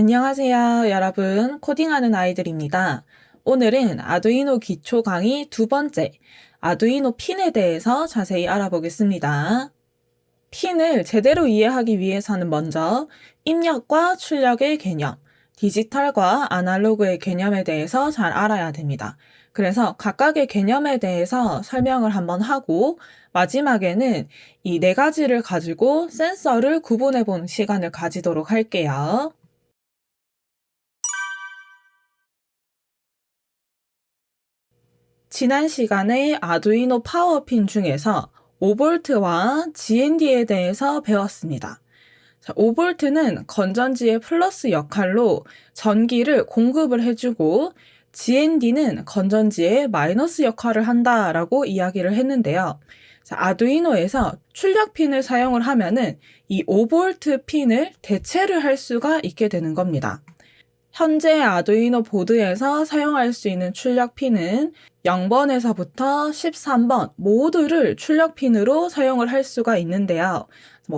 안녕하세요, 여러분. 코딩하는 아이들입니다. 오늘은 아두이노 기초 강의 두 번째, 아두이노 핀에 대해서 자세히 알아보겠습니다. 핀을 제대로 이해하기 위해서는 먼저 입력과 출력의 개념, 디지털과 아날로그의 개념에 대해서 잘 알아야 됩니다. 그래서 각각의 개념에 대해서 설명을 한번 하고 마지막에는 이 네 가지를 가지고 센서를 구분해 보는 시간을 가지도록 할게요. 지난 시간에 아두이노 파워핀 중에서 5V와 GND에 대해서 배웠습니다. 5V는 건전지의 플러스 역할로 전기를 공급을 해주고 GND는 건전지의 마이너스 역할을 한다라고 이야기를 했는데요. 아두이노에서 출력 핀을 사용을 하면은 이 5V 핀을 대체를 할 수가 있게 되는 겁니다. 현재 아두이노 보드에서 사용할 수 있는 출력 핀은 0번에서부터 13번 모두를 출력 핀으로 사용을 할 수가 있는데요.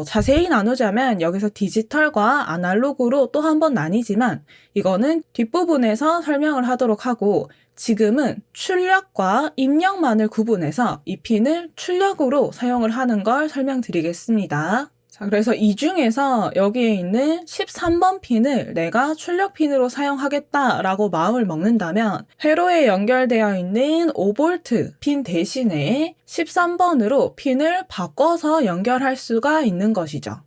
자세히 나누자면 여기서 디지털과 아날로그로 또 한 번 나뉘지만 이거는 뒷부분에서 설명을 하도록 하고 지금은 출력과 입력만을 구분해서 이 핀을 출력으로 사용을 하는 걸 설명드리겠습니다. 그래서 이 중에서 여기에 있는 13번 핀을 내가 출력 핀으로 사용하겠다라고 마음을 먹는다면 회로에 연결되어 있는 5V 핀 대신에 13번으로 핀을 바꿔서 연결할 수가 있는 것이죠.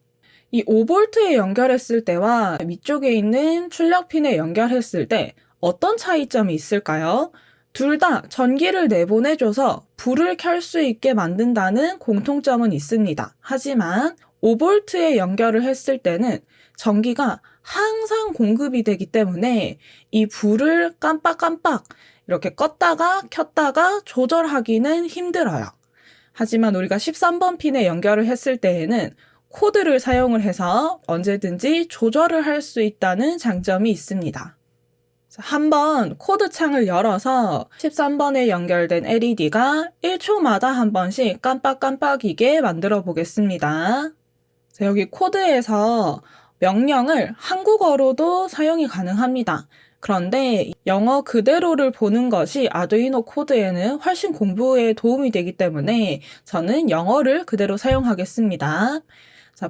이 5V에 연결했을 때와 위쪽에 있는 출력 핀에 연결했을 때 어떤 차이점이 있을까요? 둘 다 전기를 내보내줘서 불을 켤 수 있게 만든다는 공통점은 있습니다. 하지만 5V에 연결을 했을 때는 전기가 항상 공급이 되기 때문에 이 불을 깜빡깜빡 이렇게 껐다가 켰다가 조절하기는 힘들어요. 하지만 우리가 13번 핀에 연결을 했을 때에는 코드를 사용을 해서 언제든지 조절을 할 수 있다는 장점이 있습니다. 한번 코드 창을 열어서 13번에 연결된 LED가 1초마다 한 번씩 깜빡깜빡이게 만들어 보겠습니다. 여기 코드에서 명령을 한국어로도 사용이 가능합니다. 그런데 영어 그대로를 보는 것이 아두이노 코드에는 훨씬 공부에 도움이 되기 때문에 저는 영어를 그대로 사용하겠습니다.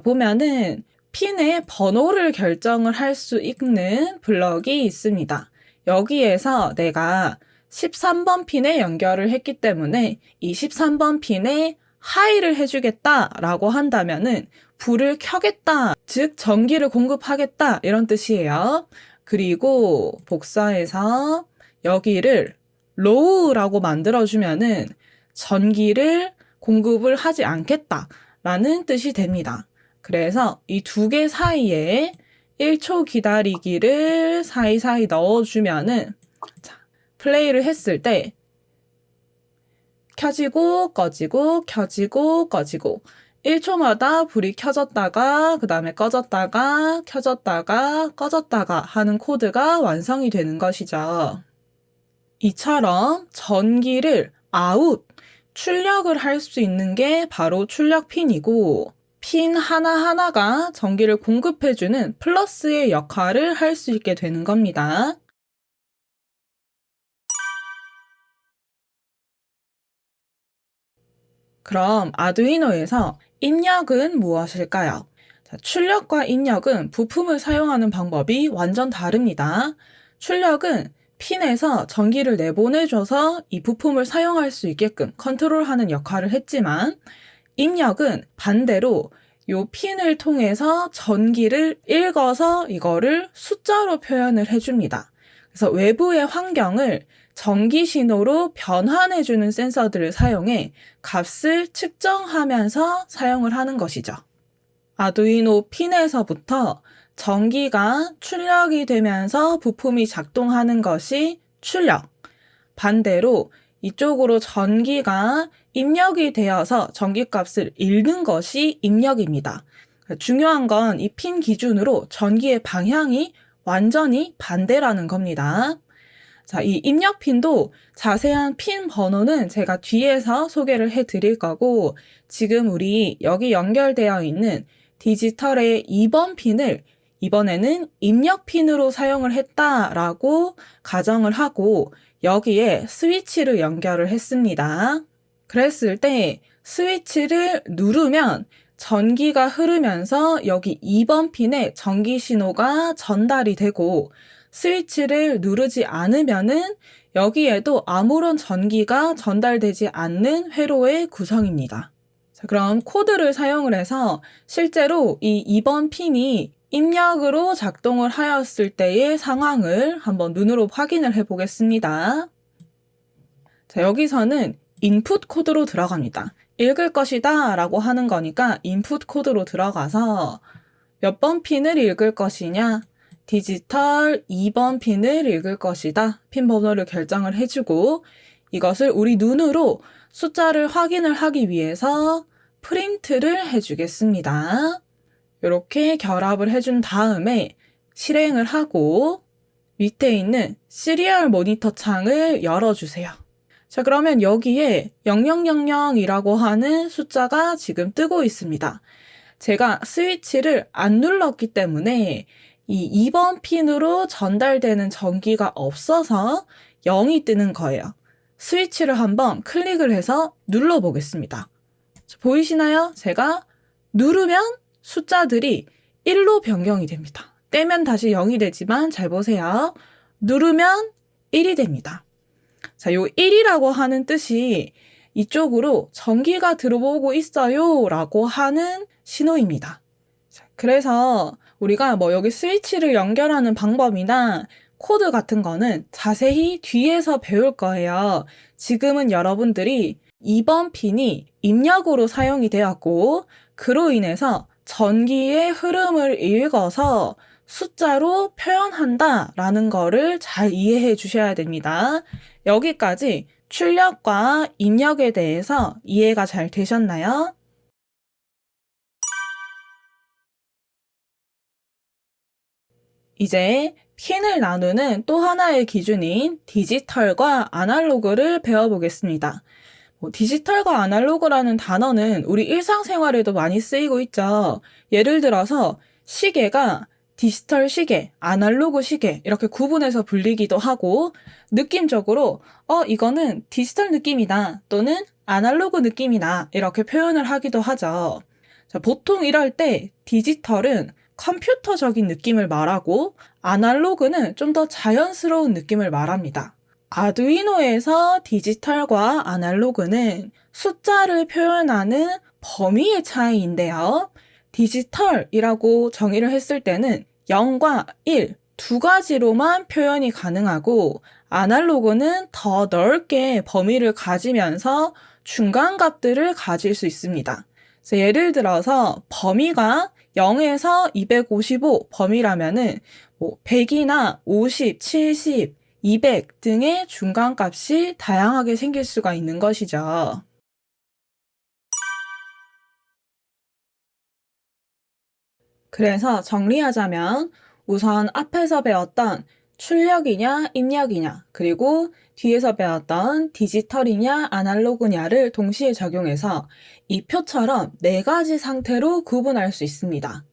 보면은 핀의 번호를 결정을 할 수 있는 블럭이 있습니다. 여기에서 내가 13번 핀에 연결을 했기 때문에 이 13번 핀에 하이를 해주겠다라고 한다면은 불을 켜겠다, 즉 전기를 공급하겠다 이런 뜻이에요. 그리고 복사해서 여기를 로우라고 만들어주면은 전기를 공급을 하지 않겠다라는 뜻이 됩니다. 그래서 이 두 개 사이에 1초 기다리기를 사이사이 넣어주면은 플레이를 했을 때 켜지고 꺼지고 켜지고 꺼지고 1초마다 불이 켜졌다가 그 다음에 꺼졌다가 켜졌다가 꺼졌다가 하는 코드가 완성이 되는 것이죠. 이처럼 전기를 아웃, 출력을 할 수 있는 게 바로 출력 핀이고 핀 하나하나가 전기를 공급해주는 플러스의 역할을 할 수 있게 되는 겁니다. 그럼 아두이노에서 입력은 무엇일까요? 출력과 입력은 부품을 사용하는 방법이 완전 다릅니다. 출력은 핀에서 전기를 내보내줘서 이 부품을 사용할 수 있게끔 컨트롤하는 역할을 했지만 입력은 반대로 요 핀을 통해서 전기를 읽어서 이거를 숫자로 표현을 해줍니다. 그래서 외부의 환경을 전기 신호로 변환해주는 센서들을 사용해 값을 측정하면서 사용을 하는 것이죠. 아두이노 핀에서부터 전기가 출력이 되면서 부품이 작동하는 것이 출력. 반대로 이쪽으로 전기가 입력이 되어서 전기값을 읽는 것이 입력입니다. 중요한 건 이 핀 기준으로 전기의 방향이 완전히 반대라는 겁니다. 이 입력 핀도 자세한 핀 번호는 제가 뒤에서 소개를 해 드릴 거고 지금 우리 여기 연결되어 있는 디지털의 2번 핀을 이번에는 입력 핀으로 사용을 했다라고 가정을 하고 여기에 스위치를 연결을 했습니다. 그랬을 때 스위치를 누르면 전기가 흐르면서 여기 2번 핀에 전기 신호가 전달이 되고 스위치를 누르지 않으면은 여기에도 아무런 전기가 전달되지 않는 회로의 구성입니다. 자, 그럼 코드를 사용을 해서 실제로 이 2번 핀이 입력으로 작동을 하였을 때의 상황을 한번 눈으로 확인을 해 보겠습니다. 자, 여기서는 인풋 코드로 들어갑니다. 읽을 것이다 라고 하는 거니까 인풋 코드로 들어가서 몇 번 핀을 읽을 것이냐, 디지털 2번 핀을 읽을 것이다. 핀 번호를 결정을 해주고 이것을 우리 눈으로 숫자를 확인을 하기 위해서 프린트를 해주겠습니다. 이렇게 결합을 해준 다음에 실행을 하고 밑에 있는 시리얼 모니터 창을 열어주세요. 자, 그러면 여기에 0000이라고 하는 숫자가 지금 뜨고 있습니다. 제가 스위치를 안 눌렀기 때문에 이 2번 핀으로 전달되는 전기가 없어서 0이 뜨는 거예요. 스위치를 한번 클릭을 해서 눌러보겠습니다. 보이시나요? 제가 누르면 숫자들이 1로 변경이 됩니다. 떼면 다시 0이 되지만 잘 보세요. 누르면 1이 됩니다. 자, 요 1이라고 하는 뜻이 이쪽으로 전기가 들어오고 있어요 라고 하는 신호입니다. 자, 그래서 우리가 여기 스위치를 연결하는 방법이나 코드 같은 거는 자세히 뒤에서 배울 거예요. 지금은 여러분들이 2번 핀이 입력으로 사용이 되었고 그로 인해서 전기의 흐름을 읽어서 숫자로 표현한다 라는 거를 잘 이해해 주셔야 됩니다. 여기까지 출력과 입력에 대해서 이해가 잘 되셨나요? 이제 핀을 나누는 또 하나의 기준인 디지털과 아날로그를 배워보겠습니다. 디지털과 아날로그라는 단어는 우리 일상생활에도 많이 쓰이고 있죠. 예를 들어서 시계가 디지털 시계, 아날로그 시계 이렇게 구분해서 불리기도 하고 느낌적으로 이거는 디지털 느낌이다 또는 아날로그 느낌이다 이렇게 표현을 하기도 하죠. 자, 보통 이럴 때 디지털은 컴퓨터적인 느낌을 말하고 아날로그는 좀 더 자연스러운 느낌을 말합니다. 아두이노에서 디지털과 아날로그는 숫자를 표현하는 범위의 차이인데요. 디지털이라고 정의를 했을 때는 0과 1 두 가지로만 표현이 가능하고 아날로그는 더 넓게 범위를 가지면서 중간값들을 가질 수 있습니다. 그래서 예를 들어서 범위가 0에서 255 범위라면은 100이나 50, 70, 200 등의 중간값이 다양하게 생길 수가 있는 것이죠. 그래서 정리하자면 우선 앞에서 배웠던 출력이냐 입력이냐 그리고 뒤에서 배웠던 디지털이냐 아날로그냐를 동시에 적용해서 이 표처럼 4가지 상태로 구분할 수 있습니다.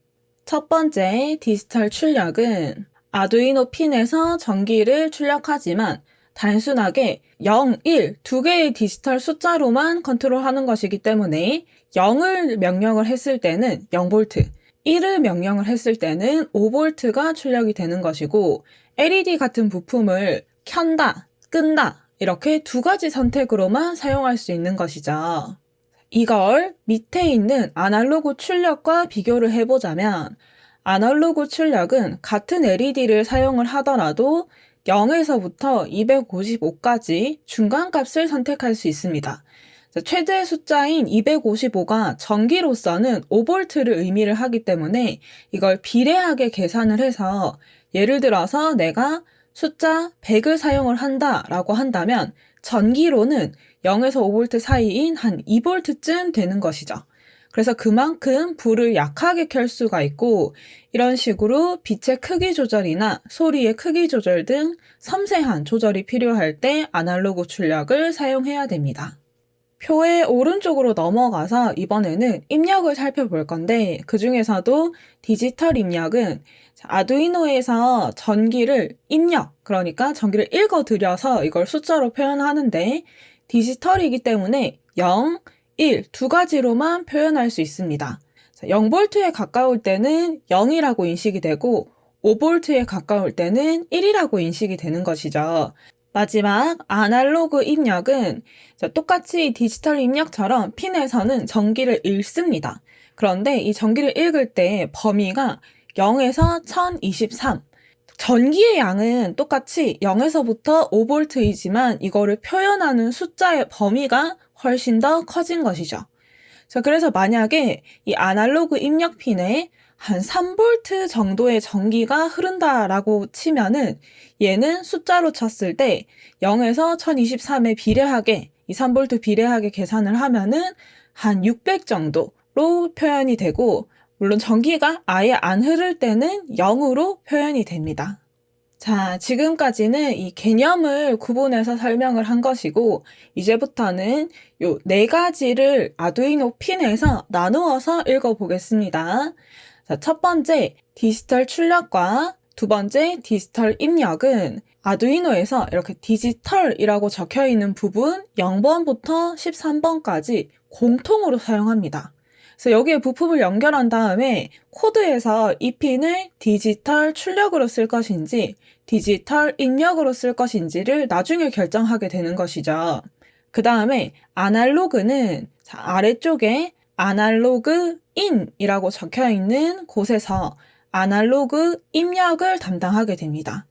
첫 번째 디지털 출력은 아두이노 핀에서 전기를 출력하지만 단순하게 0, 1 두 개의 디지털 숫자로만 컨트롤하는 것이기 때문에 0을 명령을 했을 때는 0V, 1을 명령을 했을 때는 5V가 출력이 되는 것이고 LED 같은 부품을 켠다, 끈다 이렇게 2가지 선택으로만 사용할 수 있는 것이죠. 이걸 밑에 있는 아날로그 출력과 비교를 해보자면 아날로그 출력은 같은 LED를 사용을 하더라도 0에서부터 255까지 중간값을 선택할 수 있습니다. 최대 숫자인 255가 전기로서는 5V를 의미를 하기 때문에 이걸 비례하게 계산을 해서 예를 들어서 내가 숫자 100을 사용을 한다라고 한다면 전기로는 0에서 5V 사이인 한 2V쯤 되는 것이죠. 그래서 그만큼 불을 약하게 켤 수가 있고 이런 식으로 빛의 크기 조절이나 소리의 크기 조절 등 섬세한 조절이 필요할 때 아날로그 출력을 사용해야 됩니다. 표의 오른쪽으로 넘어가서 이번에는 입력을 살펴볼 건데 그 중에서도 디지털 입력은 아두이노에서 전기를 입력, 그러니까 전기를 읽어들여서 이걸 숫자로 표현하는데 디지털이기 때문에 0, 1 두 가지로만 표현할 수 있습니다. 0V에 가까울 때는 0이라고 인식이 되고 5V에 가까울 때는 1이라고 인식이 되는 것이죠. 마지막 아날로그 입력은 똑같이 디지털 입력처럼 핀에서는 전기를 읽습니다. 그런데 이 전기를 읽을 때 범위가 0에서 1023. 전기의 양은 똑같이 0에서부터 5V이지만 이거를 표현하는 숫자의 범위가 훨씬 더 커진 것이죠. 그래서 만약에 이 아날로그 입력 핀에 한 3V 정도의 전기가 흐른다라고 치면은 얘는 숫자로 쳤을 때 0에서 1023에 비례하게 이 3V 비례하게 계산을 하면은 한 600 정도로 표현이 되고, 물론 전기가 아예 안 흐를 때는 0으로 표현이 됩니다. 자, 지금까지는 이 개념을 구분해서 설명을 한 것이고 이제부터는 요 네 가지를 아두이노 핀에서 나누어서 읽어보겠습니다. 자, 첫 번째 디지털 출력과 두 번째 디지털 입력은 아두이노에서 이렇게 디지털이라고 적혀 있는 부분 0번부터 13번까지 공통으로 사용합니다. 그래서 여기에 부품을 연결한 다음에 코드에서 이 핀을 디지털 출력으로 쓸 것인지 디지털 입력으로 쓸 것인지를 나중에 결정하게 되는 것이죠. 그 다음에 아날로그는 아래쪽에 아날로그 인이라고 적혀 있는 곳에서 아날로그 입력을 담당하게 됩니다.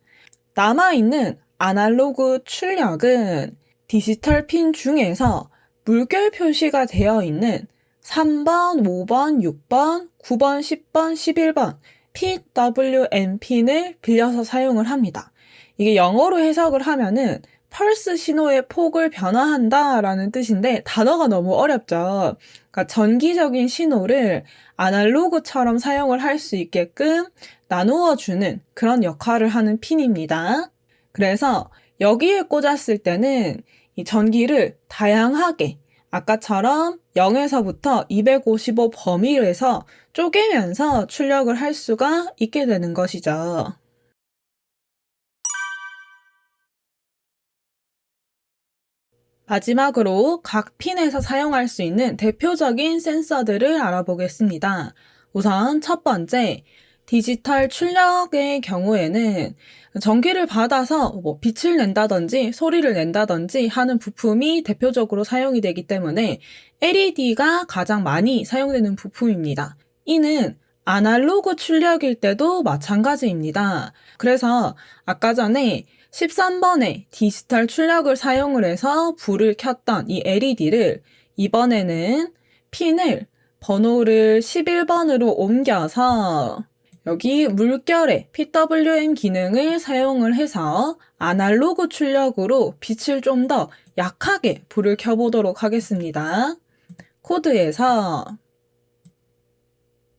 남아있는 아날로그 출력은 디지털 핀 중에서 물결 표시가 되어 있는 3번, 5번, 6번, 9번, 10번, 11번 PWM 핀을 빌려서 사용을 합니다. 이게 영어로 해석을 하면은 펄스 신호의 폭을 변화한다 라는 뜻인데 단어가 너무 어렵죠. 그러니까 전기적인 신호를 아날로그처럼 사용을 할 수 있게끔 나누어 주는 그런 역할을 하는 핀입니다. 그래서 여기에 꽂았을 때는 이 전기를 다양하게 아까처럼 0에서부터 255 범위로 해서 쪼개면서 출력을 할 수가 있게 되는 것이죠. 마지막으로 각 핀에서 사용할 수 있는 대표적인 센서들을 알아보겠습니다. 우선 첫 번째, 디지털 출력의 경우에는 전기를 받아서 빛을 낸다든지 소리를 낸다든지 하는 부품이 대표적으로 사용이 되기 때문에 LED가 가장 많이 사용되는 부품입니다. 이는 아날로그 출력일 때도 마찬가지입니다. 그래서 아까 전에 13번에 디지털 출력을 사용을 해서 불을 켰던 이 LED를 이번에는 핀을 번호를 11번으로 옮겨서 여기 물결의 PWM 기능을 사용을 해서 아날로그 출력으로 빛을 좀 더 약하게 불을 켜보도록 하겠습니다. 코드에서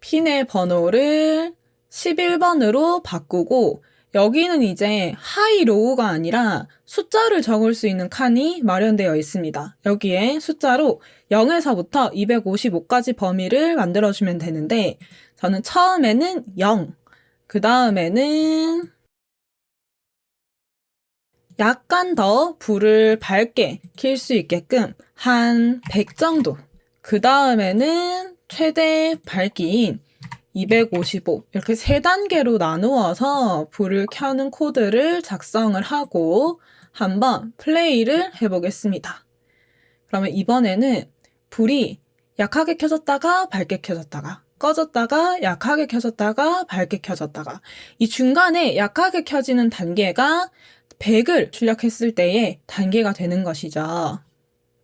핀의 번호를 11번으로 바꾸고 여기는 이제 하이, 로우가 아니라 숫자를 적을 수 있는 칸이 마련되어 있습니다. 여기에 숫자로 0에서부터 255까지 범위를 만들어주면 되는데 저는 처음에는 0, 그 다음에는 약간 더 불을 밝게 킬 수 있게끔 한 100 정도, 그 다음에는 최대 밝기인 255 이렇게 3단계로 나누어서 불을 켜는 코드를 작성을 하고 한번 플레이를 해보겠습니다. 그러면 이번에는 불이 약하게 켜졌다가 밝게 켜졌다가 꺼졌다가 약하게 켜졌다가 밝게 켜졌다가 이 중간에 약하게 켜지는 단계가 100을 출력했을 때의 단계가 되는 것이죠.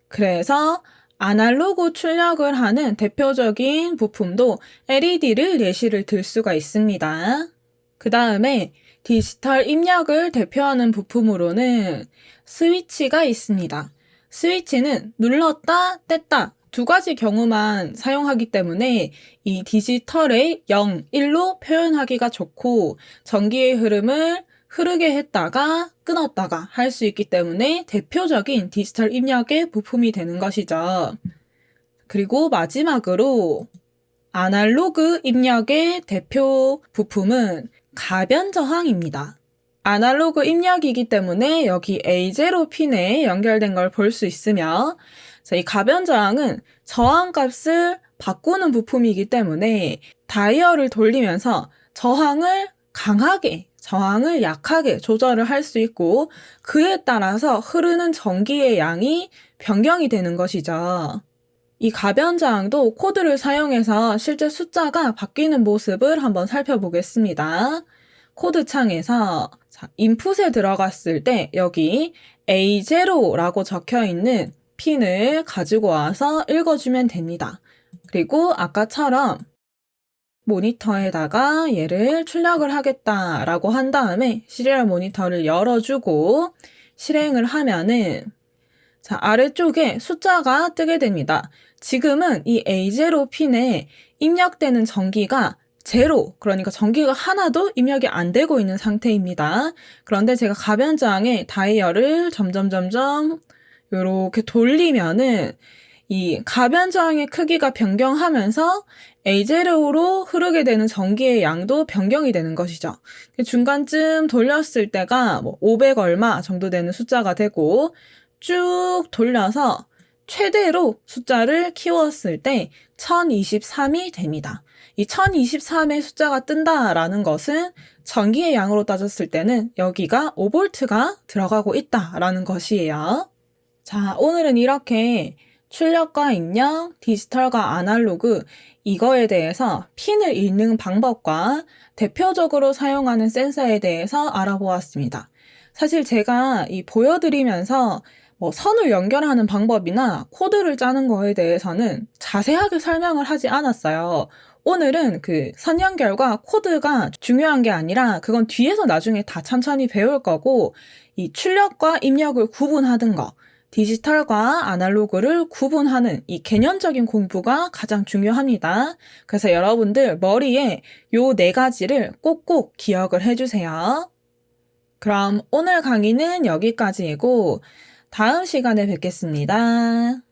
그래서 아날로그 출력을 하는 대표적인 부품도 LED를 예시를 들 수가 있습니다. 그 다음에 디지털 입력을 대표하는 부품으로는 스위치가 있습니다. 스위치는 눌렀다 뗐다 두 가지 경우만 사용하기 때문에 이 디지털의 0, 1로 표현하기가 좋고 전기의 흐름을 흐르게 했다가 끊었다가 할 수 있기 때문에 대표적인 디지털 입력의 부품이 되는 것이죠. 그리고 마지막으로 아날로그 입력의 대표 부품은 가변 저항입니다. 아날로그 입력이기 때문에 여기 A0 핀에 연결된 걸 볼 수 있으며, 이 가변 저항은 저항값을 바꾸는 부품이기 때문에 다이얼을 돌리면서 저항을 강하게, 저항을 약하게 조절을 할 수 있고, 그에 따라서 흐르는 전기의 양이 변경이 되는 것이죠. 이 가변 저항도 코드를 사용해서 실제 숫자가 바뀌는 모습을 한번 살펴보겠습니다. 코드 창에서 인풋에 들어갔을 때 여기 A0라고 적혀 있는 핀을 가지고 와서 읽어주면 됩니다. 그리고 아까처럼 모니터에다가 얘를 출력을 하겠다라고 한 다음에 시리얼 모니터를 열어주고 실행을 하면은 아래쪽에 숫자가 뜨게 됩니다. 지금은 이 A0 핀에 입력되는 전기가 제로, 그러니까 전기가 하나도 입력이 안 되고 있는 상태입니다. 그런데 제가 가변 저항의 다이얼을 점점 이렇게 돌리면은 이 가변 저항의 크기가 변경하면서 A0로 흐르게 되는 전기의 양도 변경이 되는 것이죠. 중간쯤 돌렸을 때가 500 얼마 정도 되는 숫자가 되고, 쭉 돌려서 최대로 숫자를 키웠을 때 1023이 됩니다. 이 1023의 숫자가 뜬다라는 것은 전기의 양으로 따졌을 때는 여기가 5V가 들어가고 있다라는 것이에요. 자, 오늘은 이렇게 출력과 입력, 디지털과 아날로그 이거에 대해서 핀을 읽는 방법과 대표적으로 사용하는 센서에 대해서 알아보았습니다. 사실 제가 보여드리면서 선을 연결하는 방법이나 코드를 짜는 거에 대해서는 자세하게 설명을 하지 않았어요. 오늘은 그 선 연결과 코드가 중요한 게 아니라 그건 뒤에서 나중에 다 천천히 배울 거고, 이 출력과 입력을 구분하는 거, 디지털과 아날로그를 구분하는 이 개념적인 공부가 가장 중요합니다. 그래서 여러분들 머리에 요 4가지를 꼭꼭 기억을 해주세요. 그럼 오늘 강의는 여기까지이고 다음 시간에 뵙겠습니다.